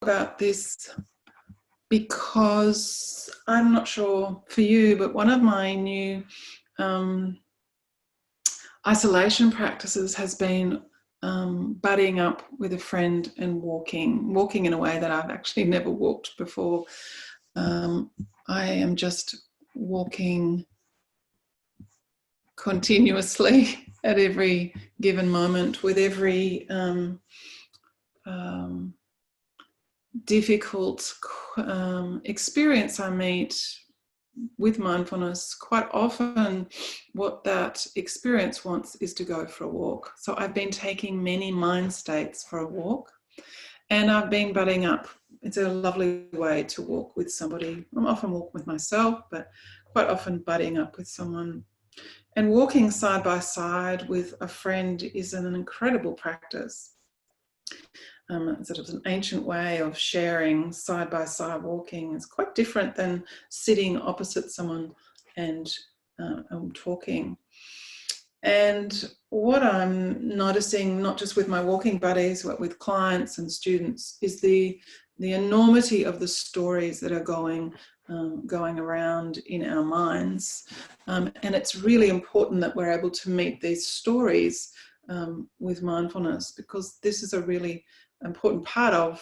about this because I'm not sure for you, but one of my new isolation practices has been buddying up with a friend and walking in a way that I've actually never walked before. I am just walking continuously at every given moment with every difficult experience I meet with mindfulness. Quite often what that experience wants is to go for a walk. So I've been taking many mind states for a walk, and I've been budding up. It's a lovely way to walk with somebody. I'm often walking with myself, but quite often budding up with someone. And walking side by side with a friend is an incredible practice. Sort of an ancient way of sharing side by side walking. It's quite different than sitting opposite someone and talking. And what I'm noticing, not just with my walking buddies, but with clients and students, is the enormity of the stories that are going around in our minds. And it's really important that we're able to meet these stories with mindfulness, because this is a really important part of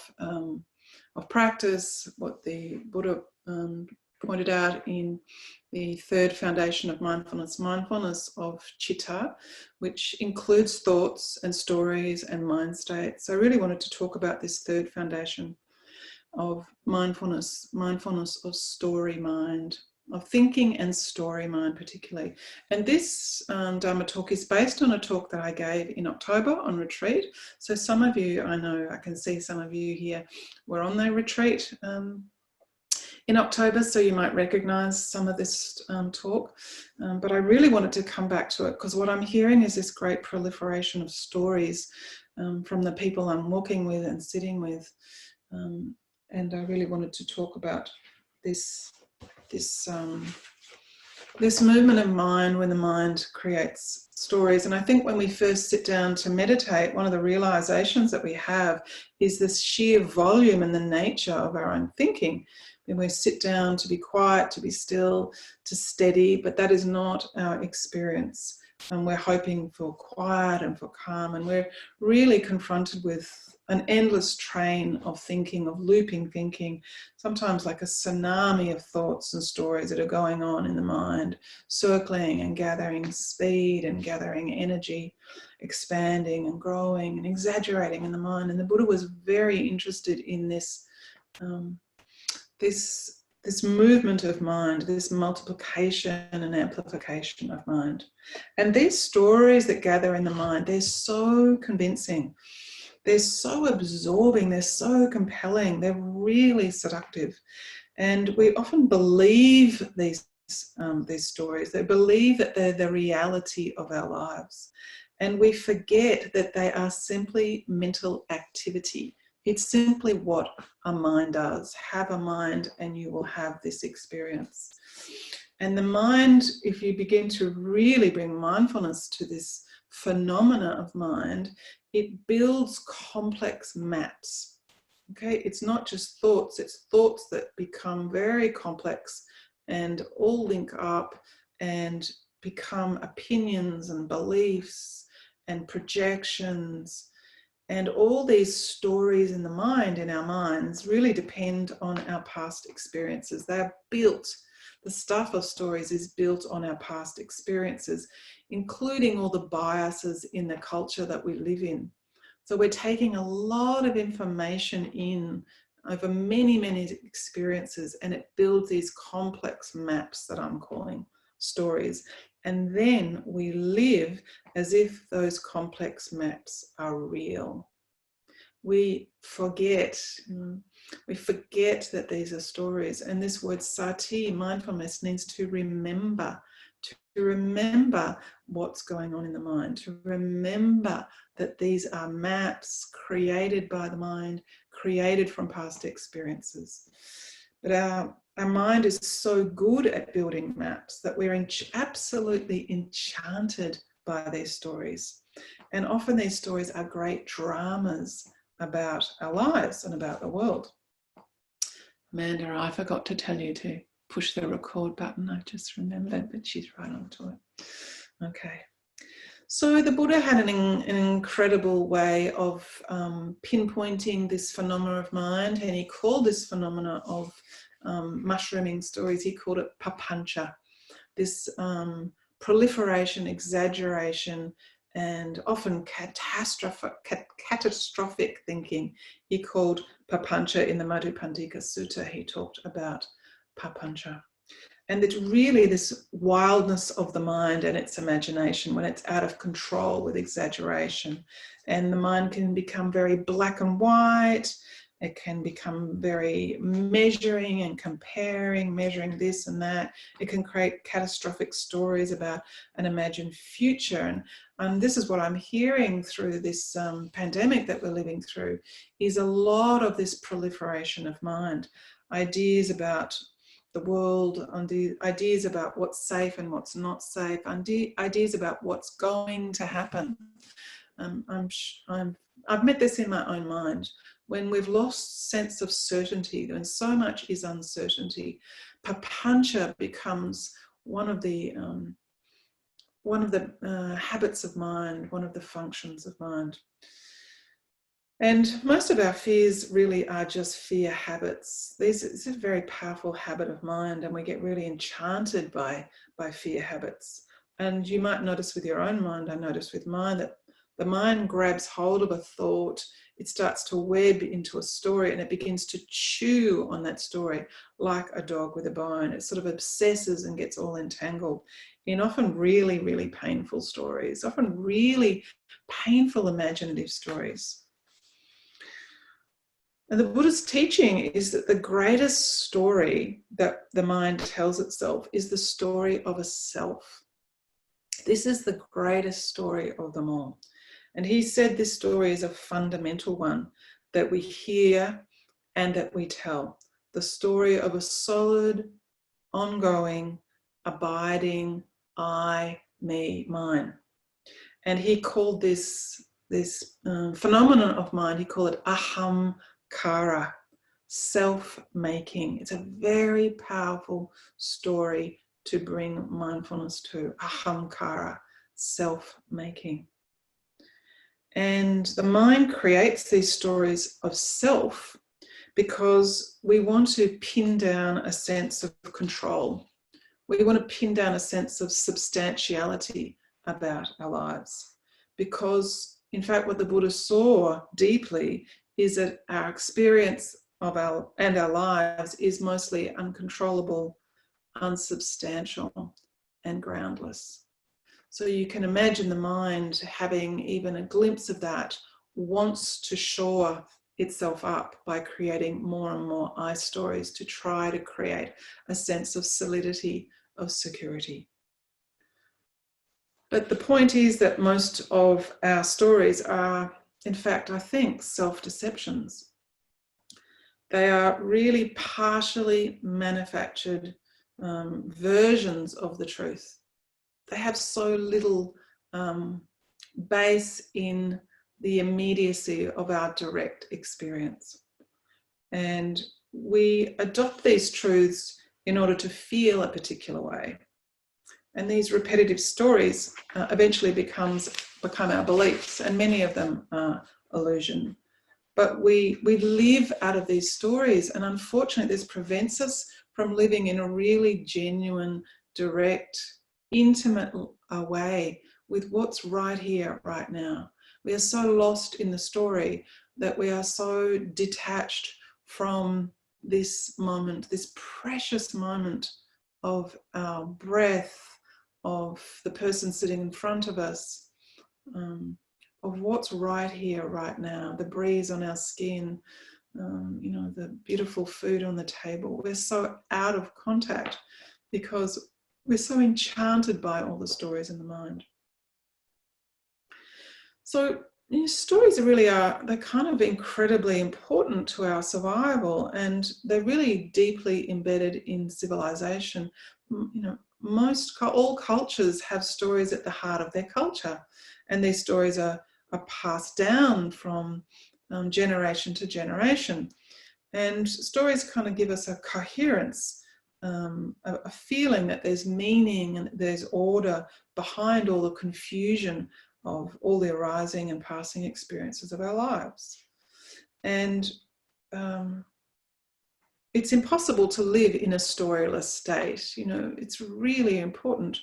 practice. What the Buddha pointed out in the third foundation of mindfulness of citta, which includes thoughts and stories and mind states. So I really wanted to talk about this third foundation of mindfulness of story mind, of thinking and story mind particularly. And this Dharma talk is based on a talk that I gave in October on retreat. So some of you, I know, I can see some of you here were on the retreat in October, so you might recognise some of this talk. But I really wanted to come back to it because what I'm hearing is this great proliferation of stories from the people I'm walking with and sitting with. And I really wanted to talk about this movement of mind when the mind creates stories. And I think when we first sit down to meditate, one of the realizations that we have is this sheer volume and the nature of our own thinking. When we sit down to be quiet, to be still, to steady, but that is not our experience. And we're hoping for quiet and for calm, and we're really confronted with an endless train of thinking, of looping thinking, sometimes like a tsunami of thoughts and stories that are going on in the mind, circling and gathering speed and gathering energy, expanding and growing and exaggerating in the mind. And the Buddha was very interested in this, this movement of mind, this multiplication and amplification of mind. And these stories that gather in the mind, they're so convincing. They're so absorbing, they're so compelling, they're really seductive. And we often believe these stories. They believe that they're the reality of our lives. And we forget that they are simply mental activity. It's simply what a mind does. Have a mind and you will have this experience. And the mind, if you begin to really bring mindfulness to this phenomena of mind, it builds complex maps. Okay, it's not just thoughts, it's thoughts that become very complex and all link up and become opinions and beliefs and projections. And all these stories in the mind, in our minds, really depend on our past experiences. They're built, the stuff of stories is built on our past experiences, including all the biases in the culture that we live in. So we're taking a lot of information in over many, many experiences, and it builds these complex maps that I'm calling stories. And then we live as if those complex maps are real. We forget that these are stories. And this word sati, mindfulness, means to remember what's going on in the mind, to remember that these are maps created by the mind, created from past experiences. But our mind is so good at building maps that we're absolutely enchanted by these stories. And often these stories are great dramas about our lives and about the world. Amanda, I forgot to tell you to push the record button. I just remembered, but she's right onto it. Okay. So the Buddha had an incredible way of pinpointing this phenomena of mind, and he called this phenomena of mushrooming stories, he called it papancha, this proliferation, exaggeration, and often catastrophic thinking. He called papancha in the Madhupandika Sutta, he talked about papancha. And it's really this wildness of the mind and its imagination when it's out of control with exaggeration. And the mind can become very black and white. It can become very measuring and comparing, measuring this and that. It can create catastrophic stories about an imagined future. And this is what I'm hearing through this pandemic that we're living through, is a lot of this proliferation of mind. Ideas about the world, ideas about what's safe and what's not safe, ideas about what's going to happen. I've met this in my own mind. When we've lost sense of certainty, when so much is uncertainty, papancha becomes one of the habits of mind, one of the functions of mind. And most of our fears really are just fear habits. This is a very powerful habit of mind, and we get really enchanted by fear habits. And you might notice with your own mind, I notice with mine, that the mind grabs hold of a thought, it starts to web into a story, and it begins to chew on that story like a dog with a bone. It sort of obsesses and gets all entangled in often really, really painful stories, often really painful imaginative stories. And the Buddha's teaching is that the greatest story that the mind tells itself is the story of a self. This is the greatest story of them all. And he said this story is a fundamental one that we hear and that we tell. The story of a solid, ongoing, abiding I, me, mine. And he called this phenomenon of mind, he called it ahamkara, self-making. It's a very powerful story to bring mindfulness to, ahamkara, self-making. And the mind creates these stories of self because we want to pin down a sense of control. We want to pin down a sense of substantiality about our lives. Because, in fact, what the Buddha saw deeply is that our experience of our lives is mostly uncontrollable, unsubstantial, and groundless. So you can imagine the mind having even a glimpse of that, wants to shore itself up by creating more and more I stories to try to create a sense of solidity, of security. But the point is that most of our stories are, in fact, I think, self-deceptions. They are really partially manufactured versions of the truth. They have so little base in the immediacy of our direct experience. And we adopt these truths in order to feel a particular way. And these repetitive stories eventually become our beliefs, and many of them are illusion. But we live out of these stories, and unfortunately this prevents us from living in a really genuine, direct, intimate way with what's right here, right now. We are so lost in the story that we are so detached from this moment, this precious moment of our breath, of the person sitting in front of us, of what's right here, right now, the breeze on our skin, the beautiful food on the table. We're so out of contact because we're so enchanted by all the stories in the mind. So stories they're kind of incredibly important to our survival, and they're really deeply embedded in civilization. All cultures have stories at the heart of their culture, and these stories are passed down from generation to generation. And stories kind of give us a coherence, a feeling that there's meaning and there's order behind all the confusion of all the arising and passing experiences of our lives. And it's impossible to live in a storyless state. You know, it's really important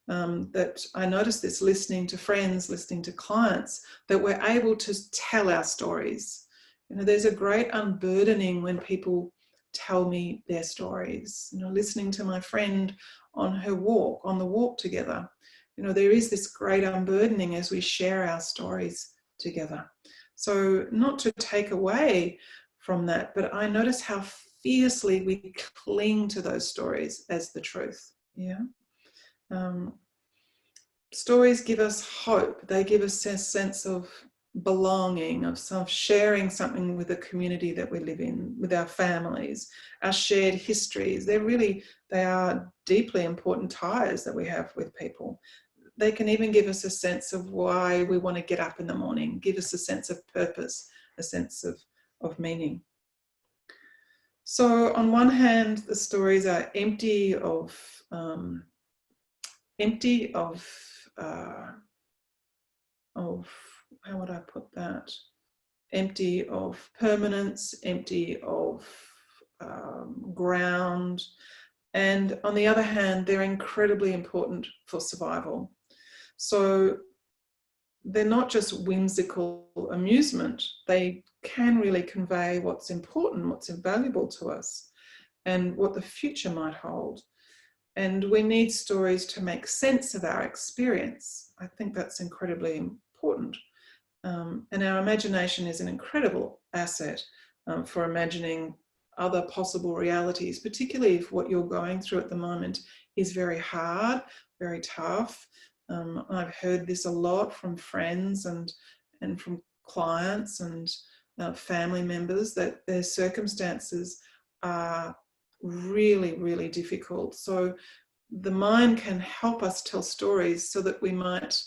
that I notice this listening to friends, listening to clients, that we're able to tell our stories. You know, there's a great unburdening when people tell me their stories. You know, listening to my friend on her walk, on the walk together. You know, there is this great unburdening as we share our stories together. So not to take away from that, but I notice how fiercely we cling to those stories as the truth. Yeah. Stories give us hope. They give us a sense of belonging, of sharing something with the community that we live in, with our families, our shared histories. They are deeply important ties that we have with people. They can even give us a sense of why we want to get up in the morning, give us a sense of purpose, a sense of meaning. So on one hand, the stories are empty of how would I put that? Empty of permanence, empty of ground. And on the other hand, they're incredibly important for survival. So they're not just whimsical amusement. They can really convey what's important, what's valuable to us, and what the future might hold. And we need stories to make sense of our experience. I think that's incredibly important. And our imagination is an incredible asset for imagining other possible realities, particularly if what you're going through at the moment is very hard, very tough. I've heard this a lot from friends and from clients and family members, that their circumstances are really, really difficult. So the mind can help us tell stories so that we might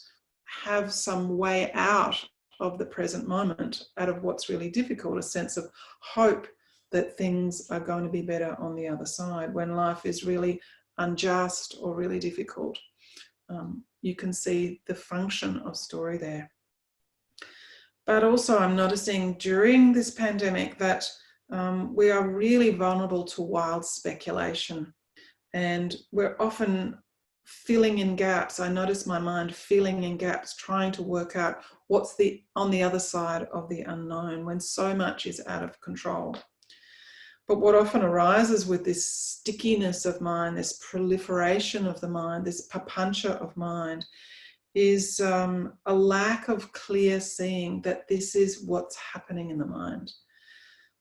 have some way out of the present moment, out of what's really difficult, a sense of hope that things are going to be better on the other side when life is really unjust or really difficult. You can see the function of story there. But also I'm noticing during this pandemic that we are really vulnerable to wild speculation, and we're often filling in gaps. I notice my mind filling in gaps, trying to work out what's on the other side of the unknown when so much is out of control. But what often arises with this stickiness of mind, this proliferation of the mind, this papancha of mind, is a lack of clear seeing that this is what's happening in the mind.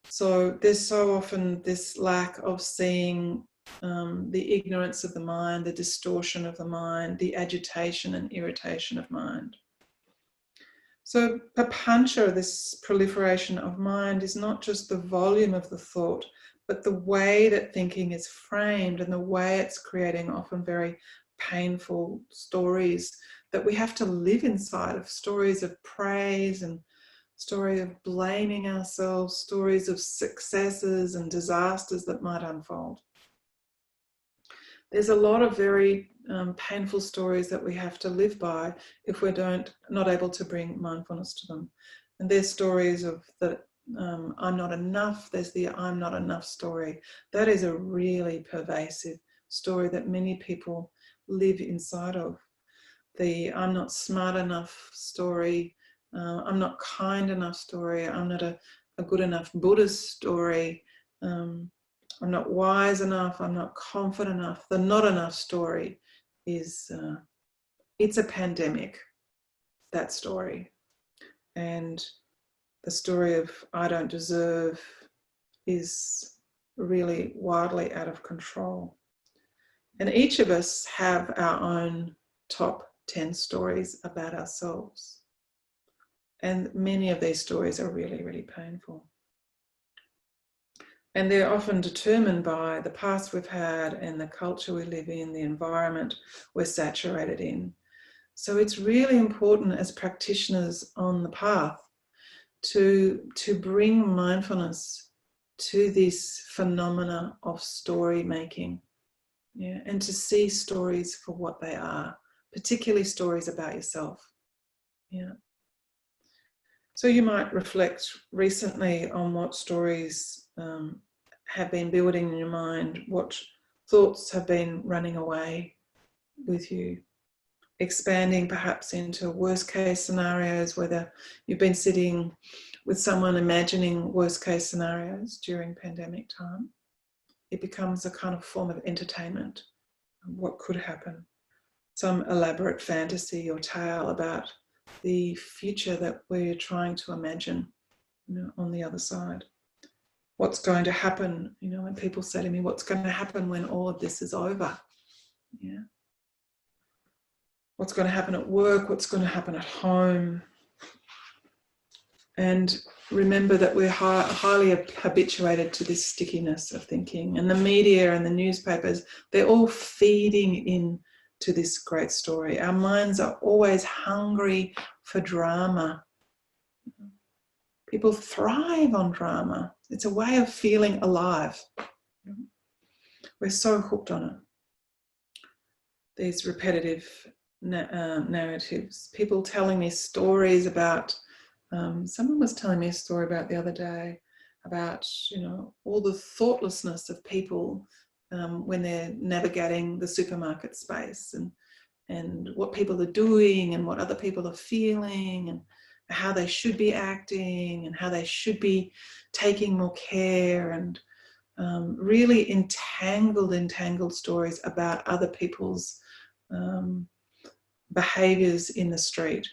So there's so often this lack of seeing the ignorance of the mind, the distortion of the mind, the agitation and irritation of mind. So papancha, this proliferation of mind, is not just the volume of the thought, but the way that thinking is framed and the way it's creating often very painful stories that we have to live inside of, stories of praise and story of blaming ourselves, stories of successes and disasters that might unfold. There's a lot of very painful stories that we have to live by if we're not able to bring mindfulness to them. And there's stories of that I'm not enough. There's the I'm not enough story. That is a really pervasive story that many people live inside of. The I'm not smart enough story, I'm not kind enough story, I'm not a good enough Buddhist story, I'm not wise enough, I'm not confident enough. The not enough story is, it's a pandemic, that story. And the story of I don't deserve is really wildly out of control. And each of us have our own top 10 stories about ourselves. And many of these stories are really, really painful. And they're often determined by the past we've had and the culture we live in, the environment we're saturated in. So it's really important as practitioners on the path to bring mindfulness to this phenomena of story making, yeah, and to see stories for what they are, particularly stories about yourself. Yeah. So you might reflect recently on what stories have been building in your mind, what thoughts have been running away with you, expanding perhaps into worst case scenarios, whether you've been sitting with someone imagining worst case scenarios during pandemic time. It becomes a kind of form of entertainment. What could happen? Some elaborate fantasy or tale about the future that we're trying to imagine, on the other side. What's going to happen, when people say to me, what's going to happen when all of this is over? Yeah. What's going to happen at work? What's going to happen at home? And remember that we're highly habituated to this stickiness of thinking, and the media and the newspapers, they're all feeding in to this great story. Our minds are always hungry for drama. People thrive on drama. It's a way of feeling alive. We're so hooked on it. These repetitive narratives. People telling me stories about, someone was telling me a story about the other day about, all the thoughtlessness of people when they're navigating the supermarket space, and what people are doing and what other people are feeling, and how they should be acting and how they should be taking more care, and really entangled stories about other people's behaviours in the street.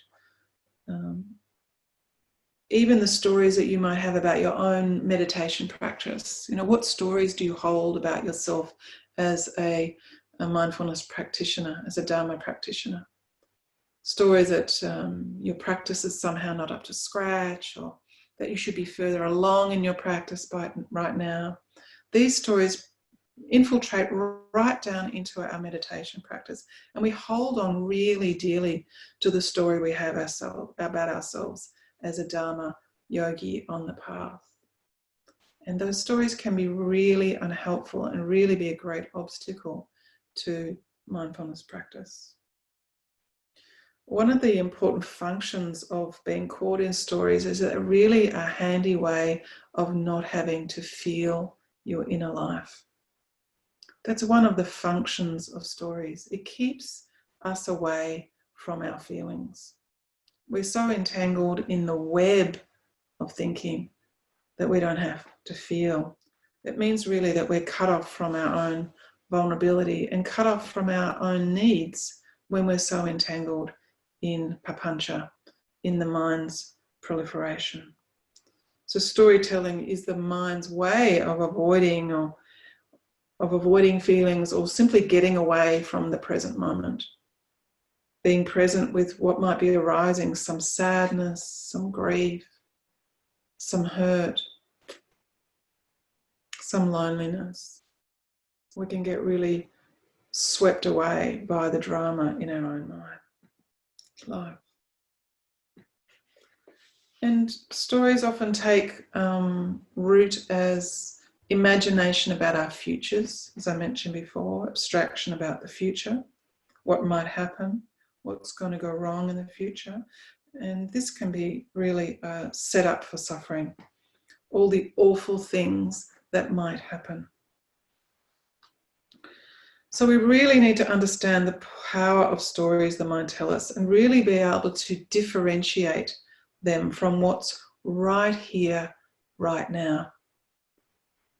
Even the stories that you might have about your own meditation practice. What stories do you hold about yourself as a mindfulness practitioner, as a Dharma practitioner? Stories that your practice is somehow not up to scratch, or that you should be further along in your practice right now. These stories infiltrate right down into our meditation practice, and we hold on really dearly to the story we have about ourselves as a Dharma yogi on the path. And those stories can be really unhelpful and really be a great obstacle to mindfulness practice. One of the important functions of being caught in stories is really a handy way of not having to feel your inner life. That's one of the functions of stories. It keeps us away from our feelings. We're so entangled in the web of thinking that we don't have to feel. It means really that we're cut off from our own vulnerability and cut off from our own needs when we're so entangled in papancha, in the mind's proliferation. So storytelling is the mind's way of avoiding feelings, or simply getting away from the present moment. Being present with what might be arising, some sadness, some grief, some hurt, some loneliness. We can get really swept away by the drama in our own life. And stories often take root as imagination about our futures, as I mentioned before, abstraction about the future, what might happen, what's going to go wrong in the future. And this can be really set up for suffering, all the awful things that might happen. So we really need to understand the power of stories the mind tells us, and really be able to differentiate them from what's right here, right now.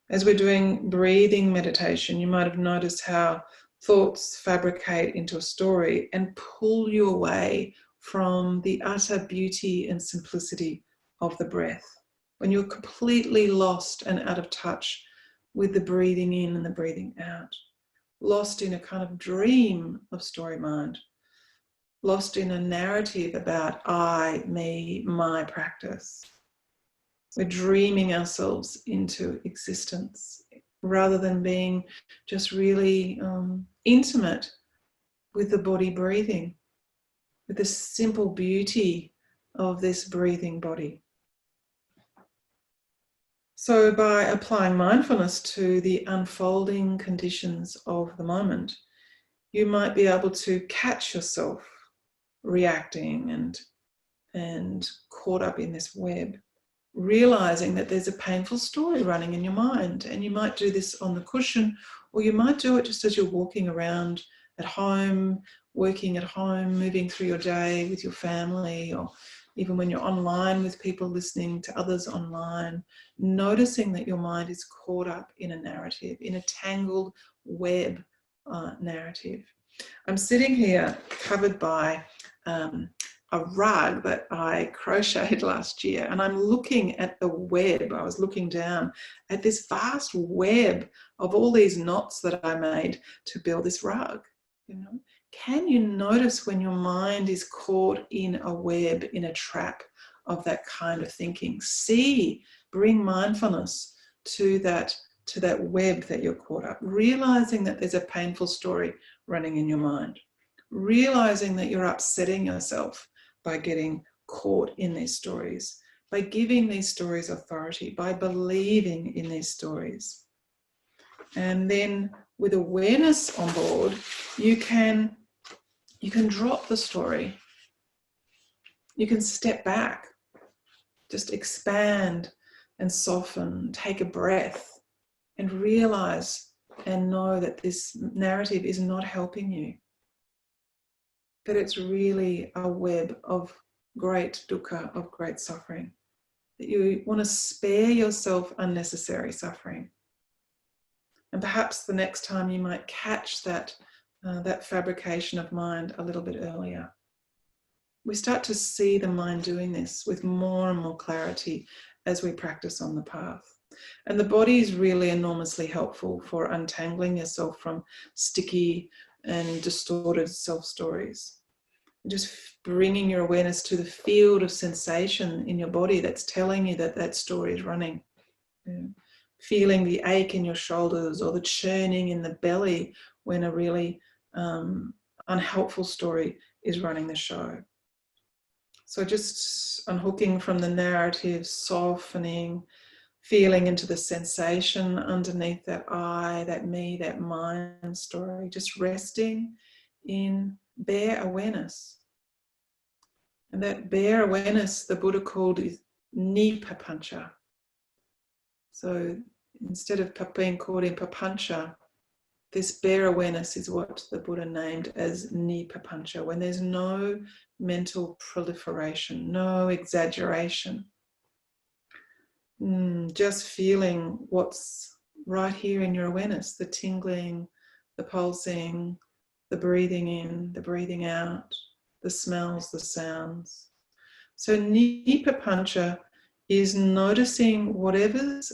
As we're doing breathing meditation, you might have noticed how thoughts fabricate into a story and pull you away from the utter beauty and simplicity of the breath. When you're completely lost and out of touch with the breathing in and the breathing out. Lost in a kind of dream of story mind. Lost in a narrative about I, me, my practice. We're dreaming ourselves into existence rather than being just really intimate with the body breathing, with the simple beauty of this breathing body. So by applying mindfulness to the unfolding conditions of the moment, you might be able to catch yourself reacting and caught up in this web, realizing that there's a painful story running in your mind. And you might do this on the cushion, or you might do it just as you're walking around at home, working at home, moving through your day with your family, or even when you're online with people, listening to others online, noticing that your mind is caught up in a narrative, in a tangled web narrative. I'm sitting here covered by a rug that I crocheted last year, and I'm looking at the web. I was looking down at this vast web of all these knots that I made to build this rug. You know, can you notice when your mind is caught in a web, in a trap of that kind of thinking? Bring mindfulness to that web that you're caught up, realizing that there's a painful story running in your mind, realizing that you're upsetting yourself by getting caught in these stories, by giving these stories authority, by believing in these stories. And then with awareness on board, you can drop the story. You can step back, just expand and soften, take a breath, and realize and know that this narrative is not helping you, that it's really a web of great dukkha, of great suffering, that you want to spare yourself unnecessary suffering. And perhaps the next time you might catch that fabrication of mind a little bit earlier. We start to see the mind doing this with more and more clarity as we practice on the path. And the body is really enormously helpful for untangling yourself from sticky and distorted self-stories. Just bringing your awareness to the field of sensation in your body that's telling you that that story is running. You know, feeling the ache in your shoulders or the churning in the belly when a really unhelpful story is running the show. So just unhooking from the narrative, softening, feeling into the sensation underneath that I, that me, that mind story, just resting in bare awareness. And that bare awareness, the Buddha called is nipapancha. So instead of being caught in papancha, this bare awareness is what the Buddha named as nipapancha, when there's no mental proliferation, no exaggeration. Just feeling what's right here in your awareness, the tingling, the pulsing, the breathing in, the breathing out, the smells, the sounds. So nipapancha is noticing whatever's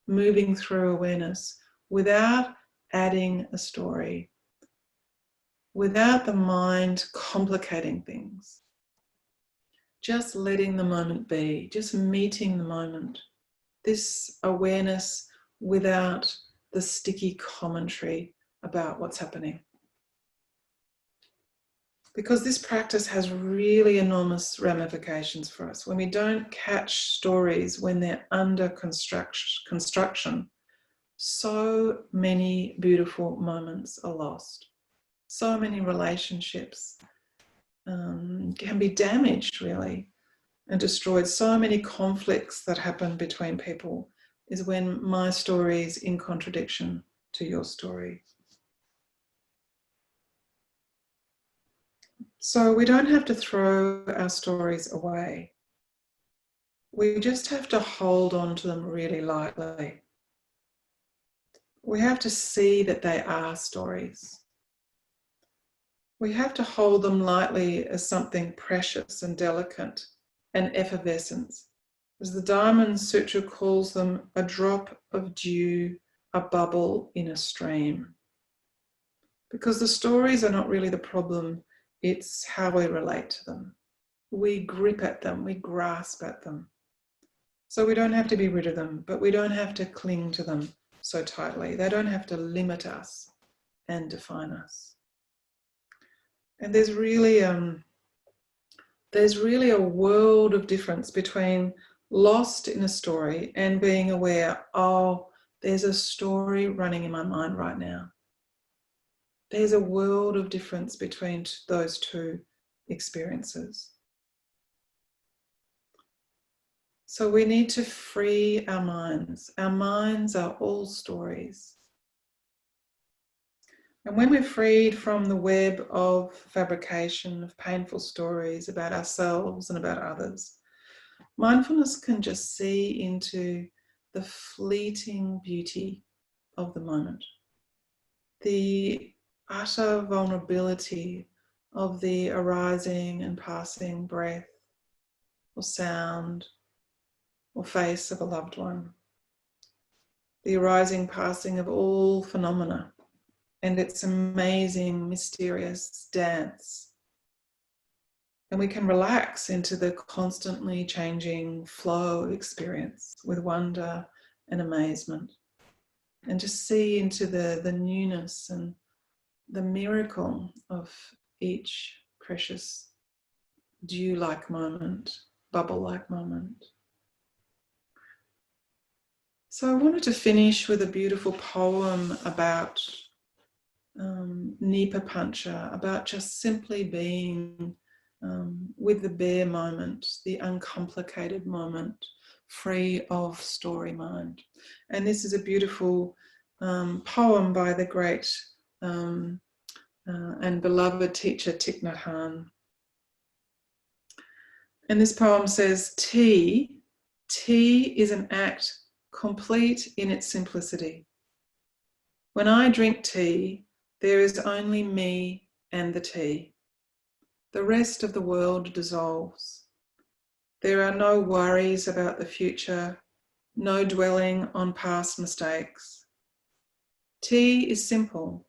moving through awareness without adding a story, without the mind complicating things. Just letting the moment be, just meeting the moment. This awareness without the sticky commentary about what's happening. Because this practice has really enormous ramifications for us. When we don't catch stories when they're under construction, so many beautiful moments are lost. So many relationships can be damaged, really, and destroyed. So many conflicts that happen between people is when my story is in contradiction to your story. So we don't have to throw our stories away. We just have to hold on to them really lightly. We have to see that they are stories. We have to hold them lightly as something precious and delicate and effervescent. As the Dharma Sutra calls them, a drop of dew, a bubble in a stream. Because the stories are not really the problem, it's how we relate to them. We grip at them, we grasp at them. So we don't have to be rid of them, but we don't have to cling to them so tightly. They don't have to limit us and define us. And there's really a world of difference between lost in a story and being aware, oh, there's a story running in my mind right now. There's a world of difference between those two experiences. So we need to free our minds. Our minds are all stories. And when we're freed from the web of fabrication, of painful stories about ourselves and about others, mindfulness can just see into the fleeting beauty of the moment, the utter vulnerability of the arising and passing breath or sound or face of a loved one, the arising, passing of all phenomena and its amazing, mysterious dance. And we can relax into the constantly changing flow of experience with wonder and amazement, and just see into the newness and the miracle of each precious dew-like moment, bubble-like moment. So I wanted to finish with a beautiful poem about Nipa Pancha, about just simply being with the bare moment, the uncomplicated moment, free of story mind. And this is a beautiful poem by the great and beloved teacher Thich Nhat Hanh. And this poem says, tea is an act complete in its simplicity. When I drink tea, there is only me and the tea. The rest of the world dissolves. There are no worries about the future, no dwelling on past mistakes. Tea is simple.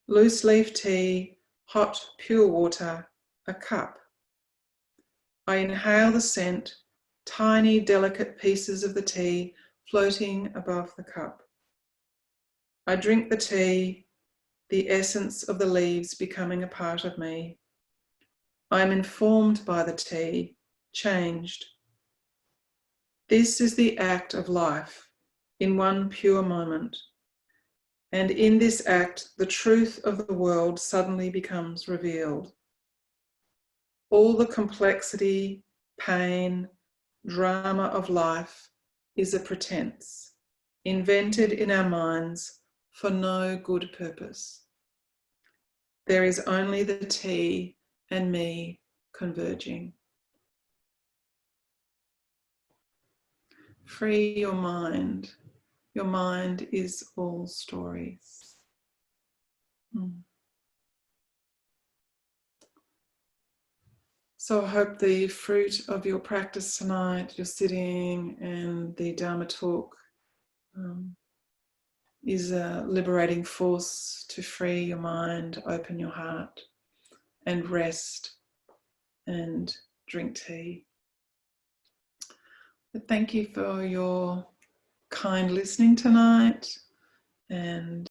Loose leaf tea, hot, pure water, a cup. I inhale the scent, tiny, delicate pieces of the tea floating above the cup. I drink the tea, the essence of the leaves becoming a part of me. I am informed by the tea, changed. This is the act of life in one pure moment. And in this act, the truth of the world suddenly becomes revealed. All the complexity, pain, drama of life is a pretense, invented in our minds for no good purpose. There is only the tea and me converging. Free your mind. Your mind is all stories. So I hope the fruit of your practice tonight, your sitting and the Dharma talk, is a liberating force to free your mind, open your heart, and rest and drink tea. But thank you for your kind listening tonight, and